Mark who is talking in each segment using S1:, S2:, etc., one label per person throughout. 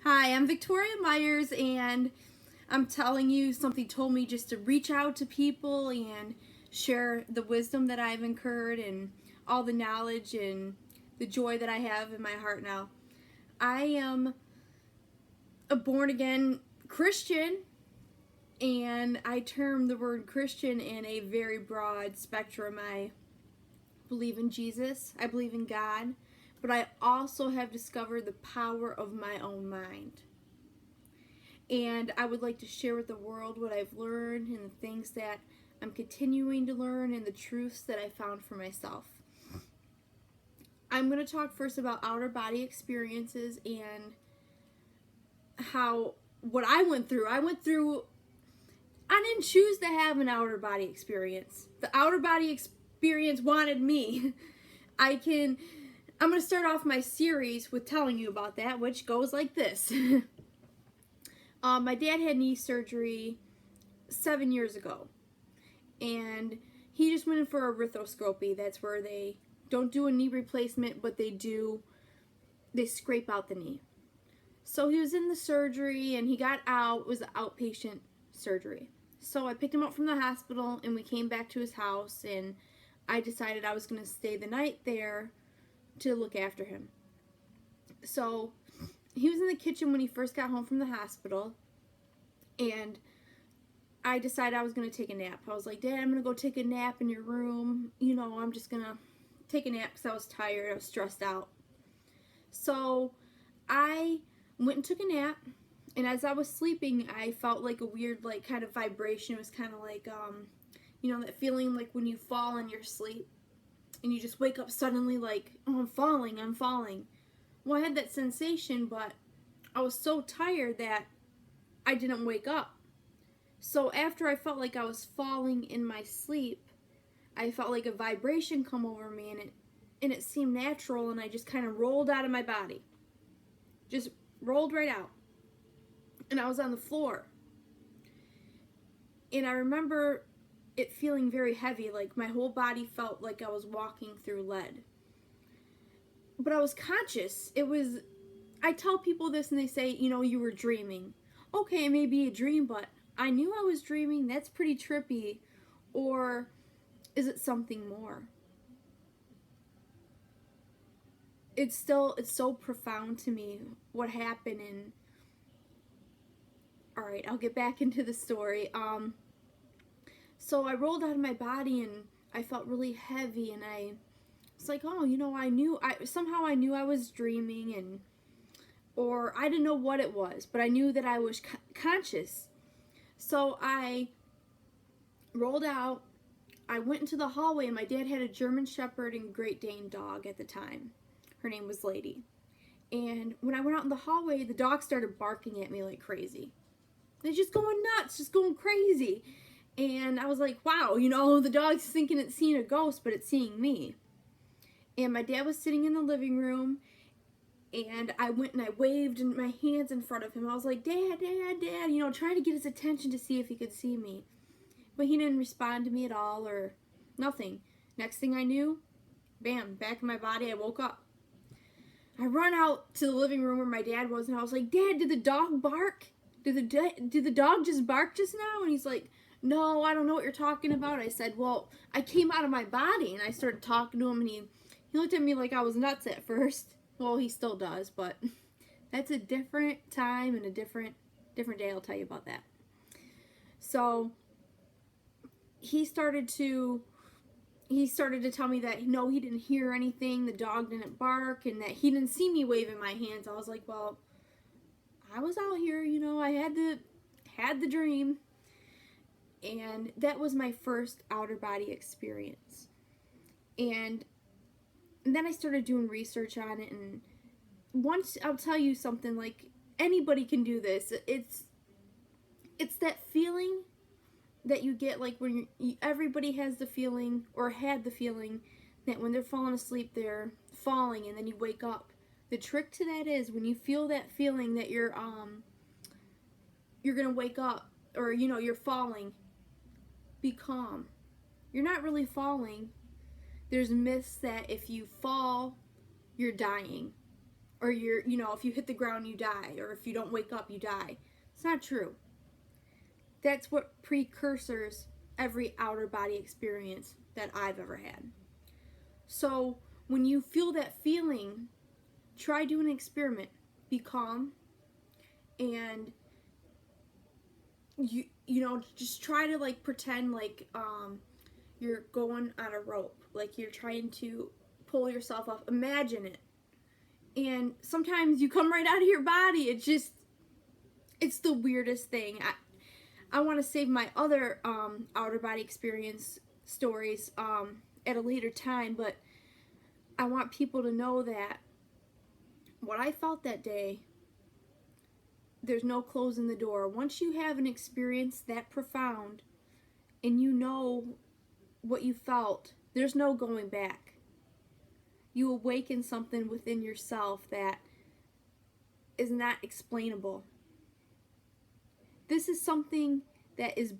S1: Hi, I'm Victoria Myers, and I'm telling you something told me just to reach out to people and share the wisdom that I've incurred and all the knowledge and the joy that I have in my heart now. I am a born again Christian, and I term the word Christian in a very broad spectrum. I believe in Jesus, I believe in God, but I also have discovered the power of my own mind. And I would like to share with the world what I've learned and the things that I'm continuing to learn and the truths that I found for myself. I'm going to talk first about outer body experiences and what I went through. I didn't choose to have an outer body experience. The outer body experience wanted me. I'm going to start off my series with telling you about that, which goes like this. My dad had knee surgery 7 years ago, and he just went in for a arthroscopy. That's where they don't do a knee replacement, but they scrape out the knee. So he was in the surgery, and he got out. It was an outpatient surgery. So I picked him up from the hospital, and we came back to his house, and I decided I was going to stay the night there to look after him. So he was in the kitchen when he first got home from the hospital, and I decided I was going to take a nap. I was like, Dad, I'm going to go take a nap in your room. I'm just going to take a nap because I was tired. I was stressed out. So I went and took a nap, and as I was sleeping, I felt like a weird, kind of vibration. It was kind of like, that feeling like when you fall in your sleep, and you just wake up suddenly like, oh, I'm falling. Well, I had that sensation, but I was so tired that I didn't wake up. So after I felt like I was falling in my sleep, I felt like a vibration come over me, and it seemed natural, and I just kind of rolled out of my body. Just rolled right out. And I was on the floor. And I remember it feeling very heavy, like my whole body felt like I was walking through lead. But I was conscious. I tell people this and they say, you were dreaming. Okay, it may be a dream, but I knew I was dreaming. That's pretty trippy. Or is it something more? It's so profound to me what happened. And all right, I'll get back into the story. So I rolled out of my body, and I felt really heavy, and it's like, oh, I knew I was dreaming, or I didn't know what it was, but I knew that I was conscious. So I rolled out, I went into the hallway, and my dad had a German Shepherd and Great Dane dog at the time. Her name was Lady. And when I went out in the hallway, the dog started barking at me like crazy. It's just going nuts, just going crazy. And I was like, wow, the dog's thinking it's seeing a ghost, but it's seeing me. And my dad was sitting in the living room, and I went and I waved my hands in front of him. I was like, Dad, Dad, Dad, trying to get his attention to see if he could see me. But he didn't respond to me at all or nothing. Next thing I knew, bam, back in my body, I woke up. I run out to the living room where my dad was, and I was like, Dad, did the dog bark? Did the dog just bark just now? And he's like, no, I don't know what you're talking about. I said, well, I came out of my body, and I started talking to him, and he looked at me like I was nuts at first. Well, he still does, but that's a different time and a different day. I'll tell you about that. So he started to tell me that no, he didn't hear anything, the dog didn't bark, and that he didn't see me waving my hands. I was like, well, I was out here, I had the dream. And that was my first outer body experience. And then I started doing research on it, and once, I'll tell you something, like, anybody can do this. It's that feeling that you get, like, when everybody has the feeling, or had the feeling, that when they're falling asleep, they're falling, and then you wake up. The trick to that is, when you feel that feeling that you're gonna wake up, or, you're falling, be calm. You're not really falling. There's myths that if you fall, you're dying, or if you hit the ground, you die, or if you don't wake up, you die. It's not true. That's what precursors every outer body experience that I've ever had. So when you feel that feeling, try doing an experiment. Be calm, and just try to like pretend like you're going on a rope, like you're trying to pull yourself up. Imagine it. And sometimes you come right out of your body. It's the weirdest thing. I want to save my other outer body experience stories at a later time, but I want people to know that what I felt that day, there's no closing the door. Once you have an experience that profound and you know what you felt, there's no going back. You awaken something within yourself that is not explainable. This is something that is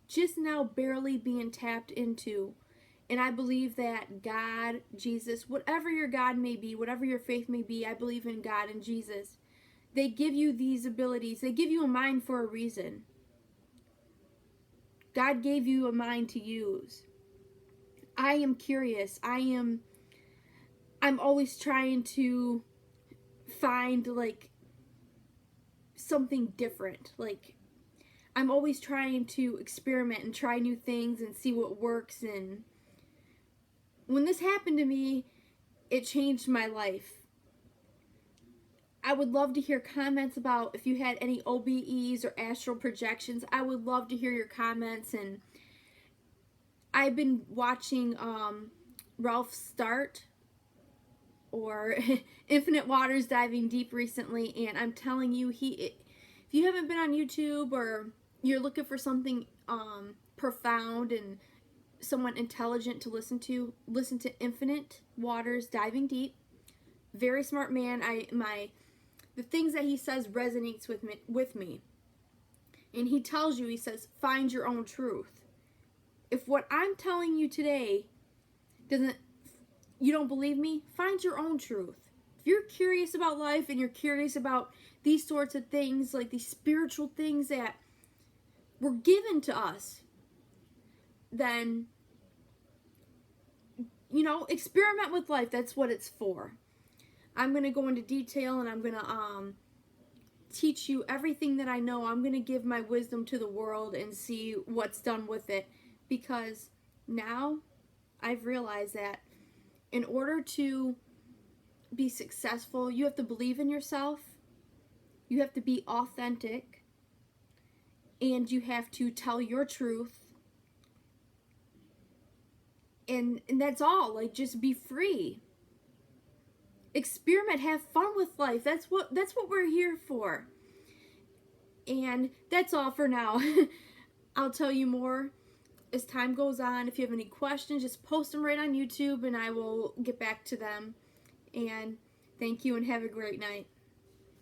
S1: just now barely being tapped into. And I believe that God, Jesus, whatever your God may be, whatever your faith may be, I believe in God and Jesus. They give you these abilities. They give you a mind for a reason. God gave you a mind to use. I am curious. I'm always trying to find like something different. Like I'm always trying to experiment and try new things and see what works. And when this happened to me, it changed my life. I would love to hear comments about if you had any OBEs or astral projections. I would love to hear your comments. And I've been watching Ralph Start or Infinite Waters Diving Deep recently, and I'm telling you, if you haven't been on YouTube or you're looking for something profound and someone intelligent to listen to Infinite Waters Diving Deep. Very smart man. The things that he says resonates with me. And he tells you, he says, find your own truth. If what I'm telling you today you don't believe me, find your own truth. If you're curious about life and you're curious about these sorts of things, like these spiritual things that were given to us, then, experiment with life. That's what it's for. I'm going to go into detail and I'm going to teach you everything that I know. I'm going to give my wisdom to the world and see what's done with it, because now I've realized that in order to be successful, you have to believe in yourself, you have to be authentic, and you have to tell your truth. And that's all. Like, just be free. Experiment, have fun with life. That's what we're here for. And that's all for now. I'll tell you more as time goes on. If you have any questions, just post them right on YouTube and I will get back to them. And thank you and have a great night.